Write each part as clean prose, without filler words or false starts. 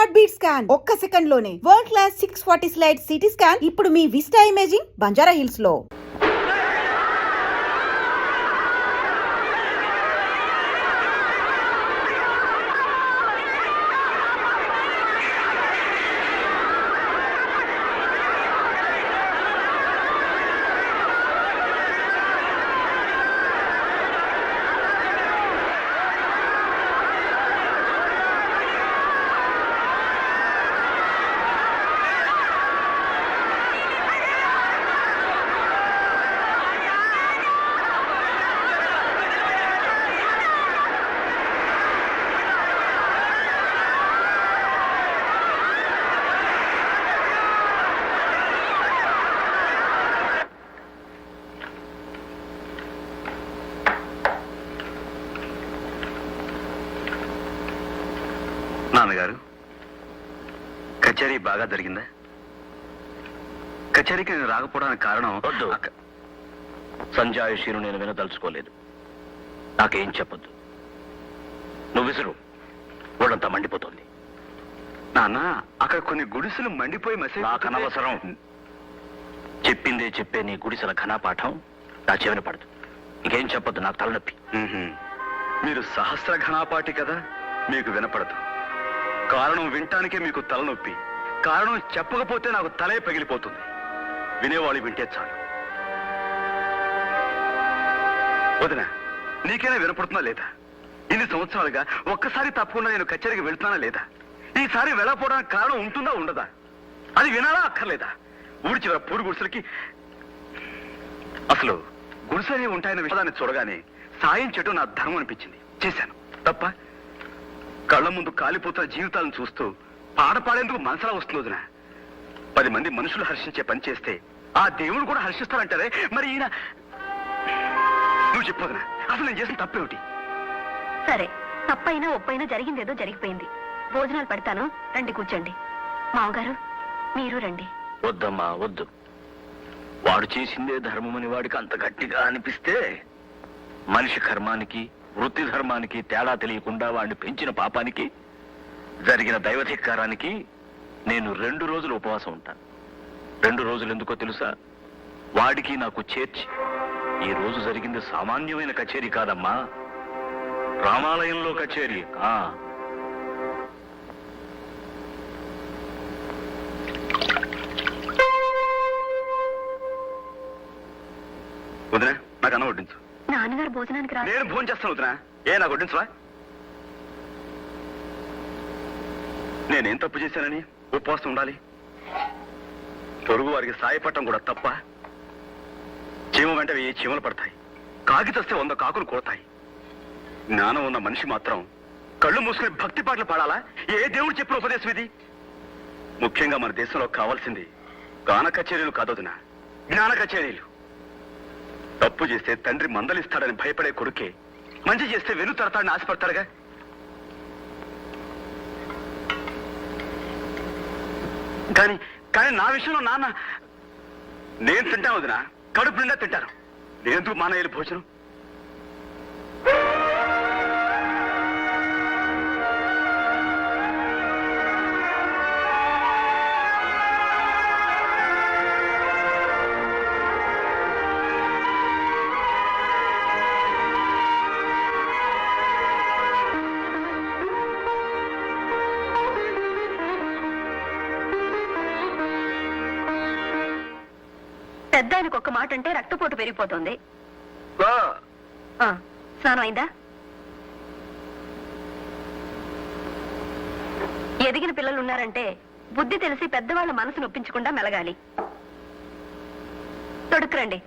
Heart beat scan ఒక్క second లోనే world class 640 slide CT scan ఇప్పుడు మీ విస్టా ఇమేజింగ్ బంజారా హిల్స్ లో. నాన్నగారు, కచేరీ బాగా జరిగిందా? కచేరీకి నేను రాకపోవడానికి కారణం వద్దు. సంజాయిషీను నేను వినదలుచుకోలేదు. నాకేం చెప్పొద్దు. నువ్వు విసురు, ఒళ్ళంతా మండిపోతుంది. నాన్న, అక్కడ కొన్ని గుడిసెలు మండిపోయి నాకు అనవసరం. చెప్పిందే చెప్పే నీ గుడిసెల ఘనాపాఠం నా చెవిన పడదు. ఇంకేం చెప్పొద్దు, నాకు తలనొప్పి. మీరు సహస్ర ఘనాపాటి కదా, మీకు వినపడదు. కారణం వినటానికే మీకు తలనొప్పి. కారణం చెప్పకపోతే నాకు తలే పగిలిపోతుంది. వినేవాళ్ళు వింటే చాలు. వదినా, నీకైనా వినపడుతుందా లేదా? ఇన్ని సంవత్సరాలుగా ఒక్కసారి తప్పకుండా నేను కచేరీకి వెళ్తున్నానా లేదా? ఈసారి వెళ్ళకపోవడానికి కారణం ఉంటుందా ఉండదా? అది వినాలా అక్కర్లేదా? ఊడి చివర పూడి గుడిసెలకి అసలు గుడిసెలే ఉంటాయన్న విషయాన్ని చూడగానే సాయం చేయడం నా ధర్మం అనిపించింది. చేశాను. తప్ప కళ్ళ ముందు కాలిపోతున్న జీవితాలను చూస్తూ పాట పాడేందుకు మనసులా వస్తుంది వదినా. 10 మంది మనుషులు హర్షించే పని చేస్తే ఆ దేవుడు కూడా హర్షిస్తారంటారే, మరి ఈయన నువ్వు చెప్పు వదినా, అసలు నేను చేసిన తప్పేమిటి? సరే, తప్పైనా ఒప్పైనా జరిగిందేదో జరిగిపోయింది. భోజనాలు పెడతాను, రండి కూర్చోండి. మామగారు మీరు రండి. వద్దమ్మా, వద్దు. వాడు చేసిందే ధర్మమని వాడికి అంత గట్టిగా అనిపిస్తే మనిషి కర్మానికి వృత్తి ధర్మానికి తేడా తెలియకుండా వాడిని పెంచిన పాపానికి జరిగిన దైవధిక్కారానికి నేను 2 రోజులు ఉపవాసం ఉంటాను. 2 రోజులు ఎందుకో తెలుసా? వాడికి నాకు చేర్చి. ఈ రోజు జరిగింది సామాన్యమైన కచేరీ కాదమ్మా, రామాలయంలో కచేరీ. వదినా, నాకు అన్నం వడ్డించు. నాన్నగారు భోజనానికి రా. నేను భోజనం చేస్తాను వదినా. నాకు వడ్డించవా? నేనేం తప్పు చేశానని ఉపవాసం ఉండాలి? పొరుగు వారికి సాయపడటం కూడా తప్ప? చీమ వెంట ఏ చీమలు పడతాయి, కాకి తెస్తే 100 కాకులు కొడతాయి. జ్ఞానం ఉన్న మనిషి మాత్రం కళ్ళు మూసుకుని భక్తి పాటలు పాడాలా? ఏ దేవుడు చెప్పిన ఉపదేశం ఇది? ముఖ్యంగా మన దేశంలో కావాల్సింది గాన కచేరీలు కాదొదినా, జ్ఞాన కచేరీలు. తప్పు చేస్తే తండ్రి మందలిస్తాడని భయపడే కొడుకే మంచి చేస్తే వెను తడతాడని ఆశపడతాడుగా. కానీ కానీ నా విషయంలో నాన్న, నేను తింటాను వదినా, కడుపు నిండా తింటాను. నేనెందుకు మానేయాలి భోజనం? పెద్ద ఆయనకు ఒక్క మాట అంటే రక్తపోటు పెరిగిపోతుంది. స్నానం అయిందా? ఎదిగిన పిల్లలు ఉన్నారంటే బుద్ధి తెలిసి పెద్దవాళ్ళ మనసు నొప్పించకుండా మెలగాలి. తొడుక్కురండి.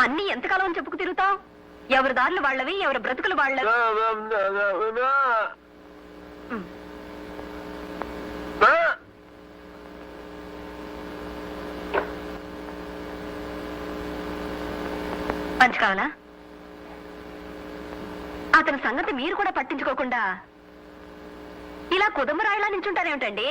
అన్నీ ఎంతకాలం అని చెప్పుకు తిరుగుతావు? ఎవరి దారులు వాళ్ళవి, ఎవరి బ్రతుకులు వాళ్ళవి. పంచ కావాలా? అతని సంగతి మీరు కూడా పట్టించుకోకుండా ఇలా కుదుమరాయిలా నిల్చుంటారేమిటండి?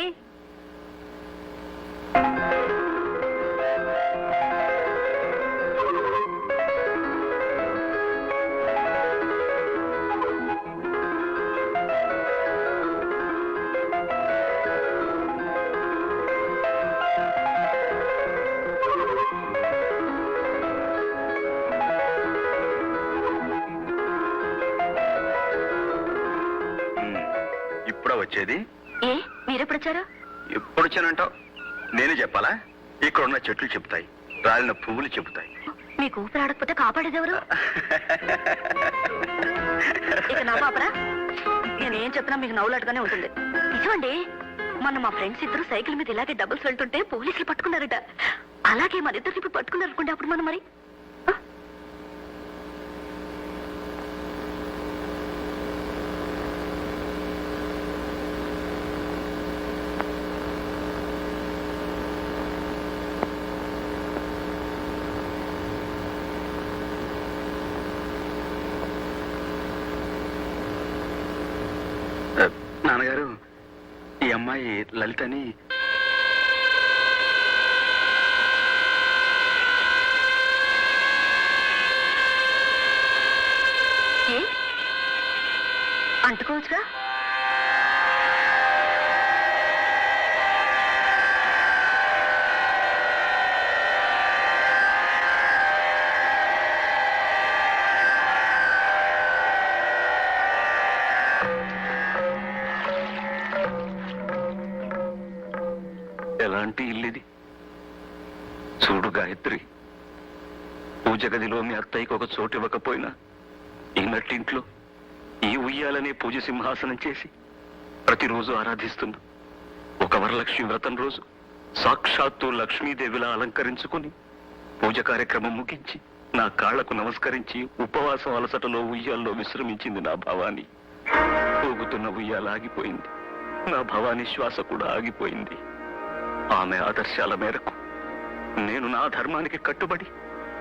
ఇప్పుడా వచ్చేది? ఏ మీరెప్పుడు వచ్చారు? ఎప్పుడు వచ్చానంటావు? నేనే చెప్పాలా? ఇక్కడ ఉన్న చెట్లు చెప్తాయి, రాలిన పువ్వులు చెబుతాయి. మీకు ఊపిరాడకపోతే కాపాడేది ఎవరు? ఇక నా పాపరా, నేనేం చెప్పినా మీకు నవ్వులాటగానే ఉంటుంది. నిజమండి, మొన్న మా ఫ్రెండ్స్ ఇద్దరు సైకిల్ మీద ఇలాగే డబుల్స్ వెళ్తుంటే పోలీసులు పట్టుకున్నారట. అలాగే మన ఇద్దరు ఇప్పుడు పట్టుకున్నారు అనుకుంటే అప్పుడు మనం మరి నాన్నగారు, ఈ అమ్మాయి లలితని. ఏ అంటుకోవచ్చుగా? ఎలాంటి ఇల్లుది చూడు గాయత్రి. పూజ గదిలో మీ అత్తయ్యకి ఒక చోటు ఇవ్వకపోయినా ఈ నట్టింట్లో ఈ ఉయ్యాలనే పూజ సింహాసనం చేసి ప్రతిరోజు ఆరాధిస్తున్నా. ఒక వరలక్ష్మి వ్రతం రోజు సాక్షాత్తు లక్ష్మీదేవిలా అలంకరించుకుని పూజ కార్యక్రమం ముగించి నా కాళ్లకు నమస్కరించి ఉపవాసం అలసటలో ఉయ్యాల్లో విశ్రమించింది నా భవాని. ఊగుతున్న ఉయ్యాల ఆగిపోయింది, నా భవాని శ్వాస కూడా ఆగిపోయింది. ఆమె ఆదర్శాల మేరకు నేను నా ధర్మానికి కట్టుబడి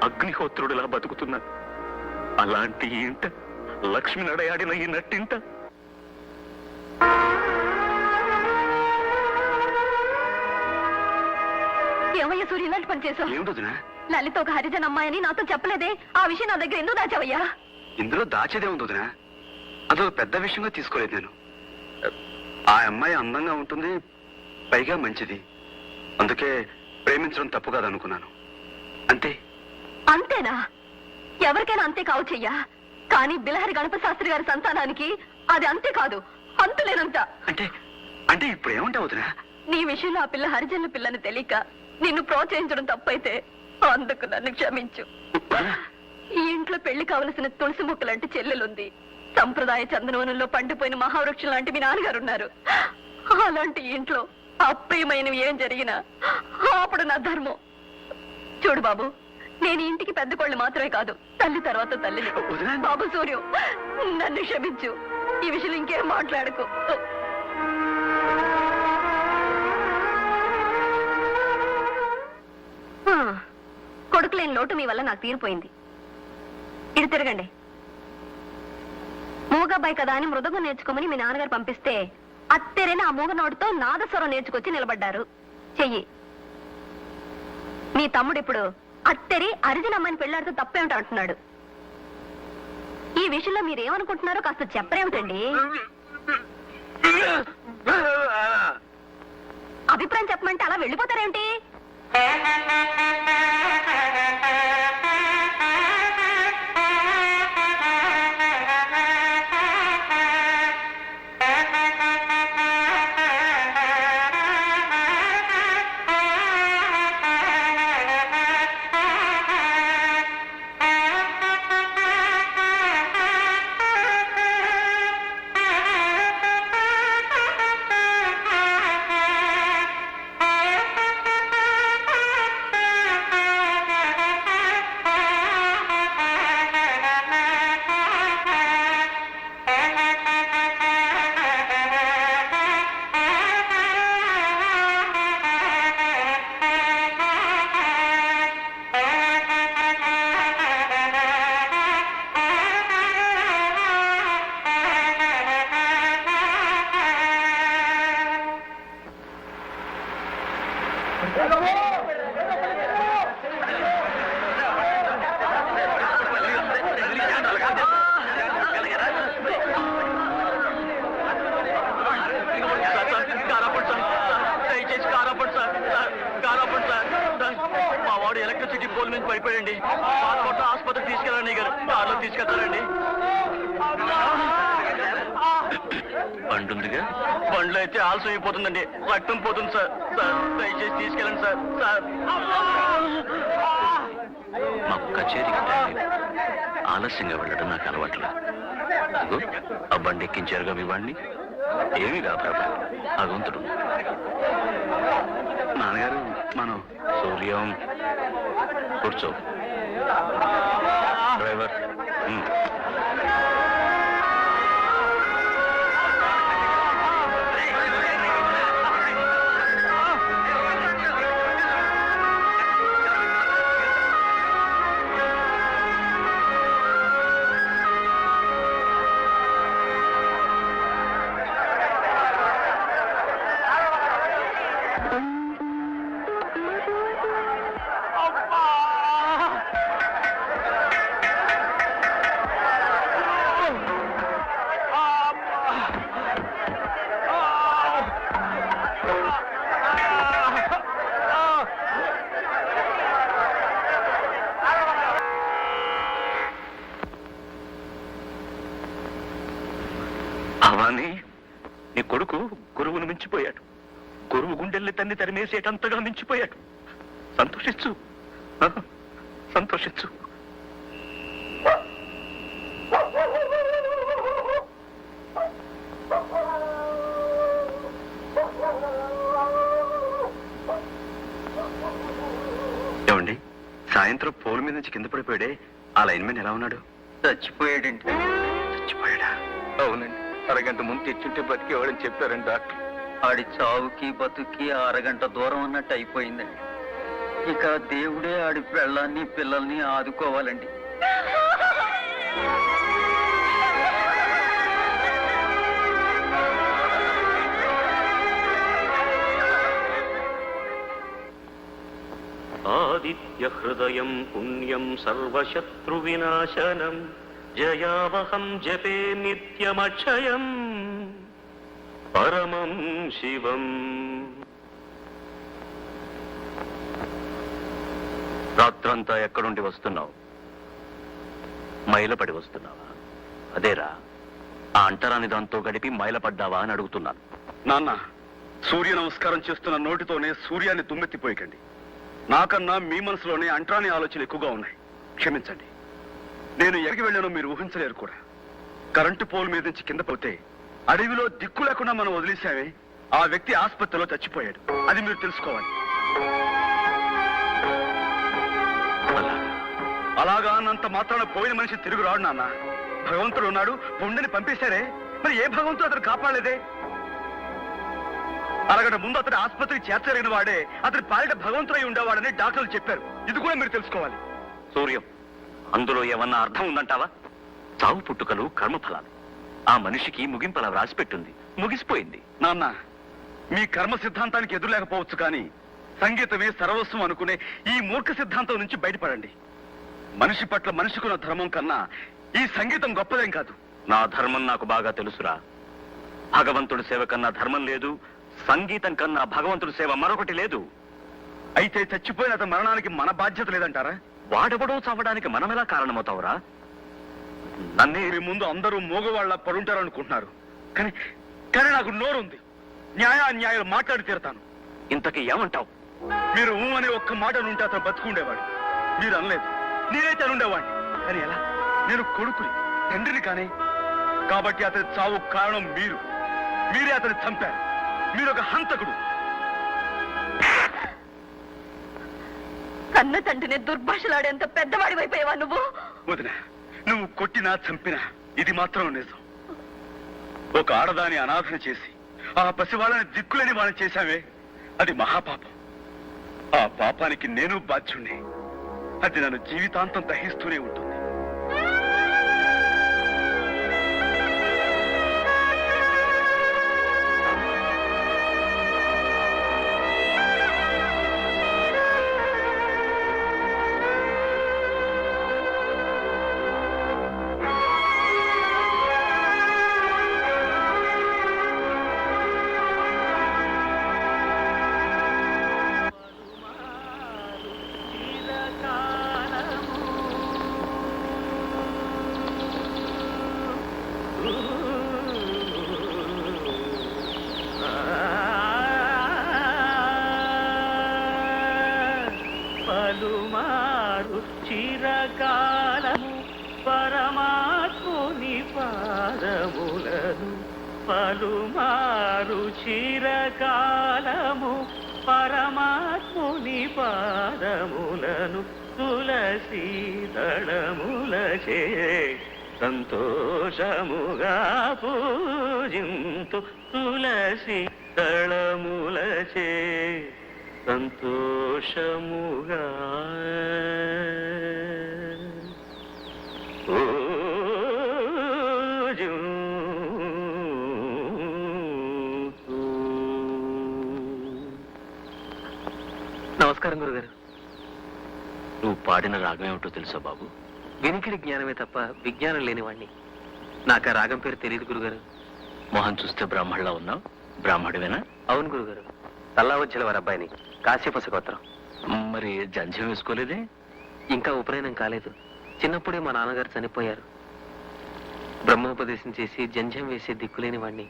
అగ్నిహోత్రుడిలా బతుకుతున్నాను. అలాంటి ఈ ఇంట, లక్ష్మి నడయాడిన ఈ నట్టింట ఏమయ్యా సూర్య, ఇలాంటి పని చేశావు? ఏమిటొదినా? లలిత ఒక హరిజన్ అమ్మాయని నాతో చెప్పలేదే. ఆ విషయం నా దగ్గర ఎందుకు దాచావయ్యా? ఇందులో దాచేదే ఉందినా? అదొక పెద్ద విషయంగా తీసుకోలేదు నేను. ఆ అమ్మాయి అందంగా ఉంటుంది, పైగా మంచిది. అందుకే ప్రేమించడం తప్పు కాదనుకున్నాను, అంతే. అంతేనా? ఎవరికైనా అంతే కావచ్చయ్యా, కానీ బిలహరి గణపతి శాస్త్రి గారి సంతానానికి అది అంతే కాదు, అంతులేనంత. అంటే అంటే ఇప్పుడు ఏమంటావు వదినా? నీ విషయంలో ఆ పిల్ల హరిజనుల పిల్లని తెలియక నిన్ను ప్రోత్సహించడం తప్పైతే అందుకు నన్ను క్షమించు. ఈ ఇంట్లో పెళ్లి కావలసిన తులసి మొక్క లాంటి చెల్లెలుంది. సంప్రదాయ చందనవనంలో పండిపోయిన మహావృక్షం లాంటి మీ నాన్నగారు ఉన్నారు. అలాంటి ఇంట్లో అప్రియమైనవి ఏం జరిగినా అప్పుడు నా ధర్మం. చూడు బాబు, నేను ఇంటికి పెద్ద కోళ్ళు మాత్రమే కాదు, తల్లి తర్వాత తల్లిని. బాబు సూర్యం, నన్ను క్షమించు. ఈ విషయం ఇంకేం మాట్లాడకు. కొడుకులేని లోటు మీ వల్ల నాకు తీరిపోయింది. ఇటు తిరగండి. మూగబ్బాయి కదా అని మృదంగం నేర్చుకోమని మీ నాన్నగారు పంపిస్తే అత్తెరేని ఆ మూగ నోటితో నాదస్వరం నేర్చుకొచ్చి నిలబడ్డారు. చెయ్యి. మీ తమ్ముడు ఇప్పుడు అత్తెరి అరిజిన అమ్మాయిని పెళ్లాడితో తప్పేమిటో అంటున్నాడు. ఈ విషయంలో మీరేమనుకుంటున్నారో కాస్త చెప్పరేమిటండి? అభిప్రాయం చెప్పమంటే అలా వెళ్ళిపోతారేమిటి? మా వాడు ఎలక్ట్రిసిటీ పోల్ నుంచి పడిపోయండి. ఆసుపత్రికి తీసుకెళ్ళండి గారు, కార్లో తీసుకెళ్తారండి. బండుందిగా, బండ్లో అయితే ఆలస్యం అయిపోతుందండి. రక్తం పోతుంది సార్. సార్ దయచేసి తీసుకెళ్ళండి సార్. సార్ మాకు కచేరీకి టైం లేదు. ఆలస్యంగా వెళ్ళడం నాకు అలవాట్లా. ఆ బండి ఎక్కించారుగా మీ వాడిని. ఏమి కాదు భగవంతుడు. నాన్నగారు మనం సూర్యం కూర్చో. డ్రైవర్ భవాని, నీ కొడుకు గురువును మించిపోయాడు. గురువు గుండెల్ని తన్ని తరిమేసేటంతగా మించిపోయాడు. సంతోషించు, సంతోషించు. ఏమండి, సాయంత్రం పోల్ మీద నుంచి కింద పడిపోయాడే, ఆ లైన్ మ్యాన్ ఎలా ఉన్నాడు? చచ్చిపోయాడండి. చచ్చిపోయాడా? అవునండి, అరగంట ముందు తెచ్చుంటే బతికేవాడని చెప్పారండి డాక్టర్. ఆడి చావుకి బతుకి అరగంట దూరం అన్నట్టు అయిపోయిందండి. ఇక దేవుడే ఆడి పెళ్ళాన్ని పిల్లల్ని ఆదుకోవాలండి. ఆదిత్య హృదయం పుణ్యం సర్వశత్రు వినాశనం జయావహం జపే నిత్యమక్షయం పరమం శివం. రాత్రంతా ఎక్కడుండి వస్తున్నావు? మైలపడి వస్తున్నావా? అదేరా, ఆ అంటరాని దాంతో గడిపి మైలపడ్డావా అని అడుగుతున్నాను. నాన్న, సూర్య నమస్కారం చేస్తున్న నోటితోనే సూర్యాన్ని దుమ్మెత్తిపోయకండి. నాకన్నా మీ మనసులోనే అంటరాని ఆలోచనలు ఎక్కువగా ఉన్నాయి. క్షమించండి. నేను ఎక్కడికి వెళ్ళానో మీరు ఊహించలేరు కూడా. కరెంటు పోల్ మీద నుంచి కింద పోతే అడవిలో దిక్కు లేకుండా మనం వదిలేసామే, ఆ వ్యక్తి ఆసుపత్రిలో చచ్చిపోయాడు. అది మీరు తెలుసుకోవాలి. అలాగా అన్నంత మాత్రాన పోయిన మనిషి తిరుగు రాడు నాన్న. భగవంతుడు ఉన్నాడు, పుండని పంపేశారే, మరి ఏ భగవంతుడు అతను కాపాడలేదే? అరగంట ముందు అతని ఆసుపత్రికి చేర్చలేని వాడే అతని పాలిట భగవంతుడై ఉండేవాడని డాక్టర్లు చెప్పారు. ఇది కూడా మీరు తెలుసుకోవాలి. సూర్యం, అందులో ఏమన్నా అర్థం ఉందంటావా? చావు పుట్టుకలు కర్మఫలాలు. ఆ మనిషికి ముగింపలా వ్రాసిపెట్టుంది, ముగిసిపోయింది. నాన్న, మీ కర్మ సిద్ధాంతానికి ఎదురులేకపోవచ్చు, కానీ సంగీతమే సర్వస్వం అనుకునే ఈ మూర్ఖ సిద్ధాంతం నుంచి బయటపడండి. మనిషి పట్ల మనిషికున్న ధర్మం కన్నా ఈ సంగీతం గొప్పదేం కాదు. నా ధర్మం నాకు బాగా తెలుసురా. భగవంతుడి సేవ కన్నా ధర్మం లేదు, సంగీతం కన్నా భగవంతుడి సేవ మరొకటి లేదు. అయితే చచ్చిపోయిన అతని మరణానికి మన బాధ్యత లేదంటారా? వాడెవడో చావడానికి మనమెలా కారణమవుతావురా? నన్నే మీ ముందు అందరూ మోగవాళ్ళ పడుంటారు అనుకుంటున్నారు, కానీ కానీ నాకు నోరుంది. న్యాయాన్యాయాలు మాట్లాడి తీరతాను. ఇంతకీ ఏమంటావు? మీరు ఊ అనే ఒక్క మాట నుండి అతను బతుకుండేవాడు. మీరు అనలేదు, నేనైతే అనుండేవాడిని. కానీ ఎలా? నేను కొడుకుని, తండ్రిని కానీ. కాబట్టి అతని చావు కారణం మీరు. మీరే అతన్ని చంపారు. మీరు ఒక హంతకుడు. కన్న తండ్రిని దుర్భాషలాడేంత పెద్దవాడి వైపోయావా నువ్వు? వదిన, నువ్వు కొట్టినా చంపినా ఇది మాత్రం నిజం. ఒక ఆడదాని అనాథన చేసి ఆ పసివాళ్ళని దిక్కులేని వాళ్ళని చేశామే, అది మహాపాపం. ఆ పాపానికి నేను బాధ్యుణ్ణి. అది నన్ను జీవితాంతం దహిస్తూనే ఉంటుంది. పలుమారు చిరకాలము పరమాత్ముని పాదములను పలుమారు చిరకాలము పరమాత్ముని పాదములను తులసీ దళములచే సంతోషముగా పూజింతు తులసి దళములచే సంతోషముగా నమస్కారం గురుగారు. నువ్వు పాడిన రాగం ఏమిటో తెలుసా బాబు? వినికిడి జ్ఞానమే తప్ప విజ్ఞానం లేనివాణ్ణి. నాకు ఆ రాగం పేరు తెలియదు గురుగారు. మొహం చూస్తే బ్రాహ్మణులా ఉన్నావు. బ్రాహ్మడివేనా? అవును గురుగారు. తల్లావజ్జల వారి అబ్బాయిని, కాశ్యపస గోత్రం. మరి జంధ్యం వేసుకోలేదే? ఇంకా ఉపనయనం కాలేదు. చిన్నప్పుడే మా నాన్నగారు చనిపోయారు. బ్రహ్మోపదేశం చేసి జంధ్యం వేసే దిక్కులేని వాణ్ణి.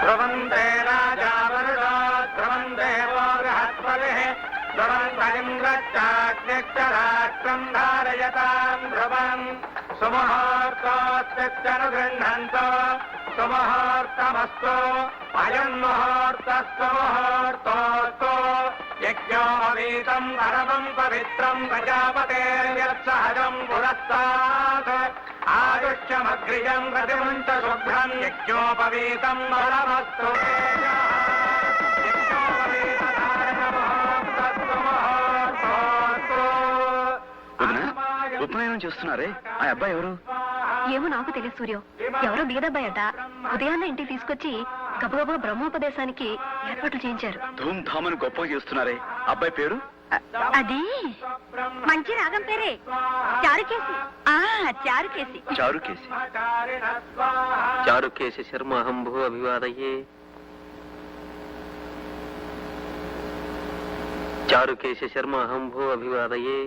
ధ్రువంతే రాజా వరుణో ధ్రువంతే వో బృహస్పతిః ధ్రువంతరింద్రశ్చాగ్నిశ్చరాష్ట్రం ధారయతాం ధ్రువం సుముహూర్తోస్తిత్యనుగృహ్ణంతో సుముహూర్తమస్తు అయం ముహూర్తస్తు ముహూర్తోస్తు యజ్ఞోపవీతం పరమం పవిత్రం ప్రజాపతేర్యత్సహజం పురస్తాత్ ఆయుష్యమగ్రియం ప్రతిమంత శుభ్రం యజ్ఞోపవీతం బలమస్తు ఉపనయనం చేస్తున్నారే, ఆ అబ్బాయి ఎవరు? ఏమో నాకు తెలియదు సూర్యం. ఎవరో బీదబ్బాయట. ఉదయాన్నే ఇంటికి తీసుకొచ్చి గబగబా బ్రహ్మోపదేశానికి ఏర్పాట్లు చేయించారు. ధూమ్ ధామని గొప్పగా చేస్తున్నారే, అబ్బాయి పేరు? అది మంచి రాగం పేరే, చారుకేసి. చారుకేసి. చారుకేసి. చారుకేశ శర్మ అహంభూ అభివాదయే. చారుకేశ శర్మ అహంభూ అభివాదయే.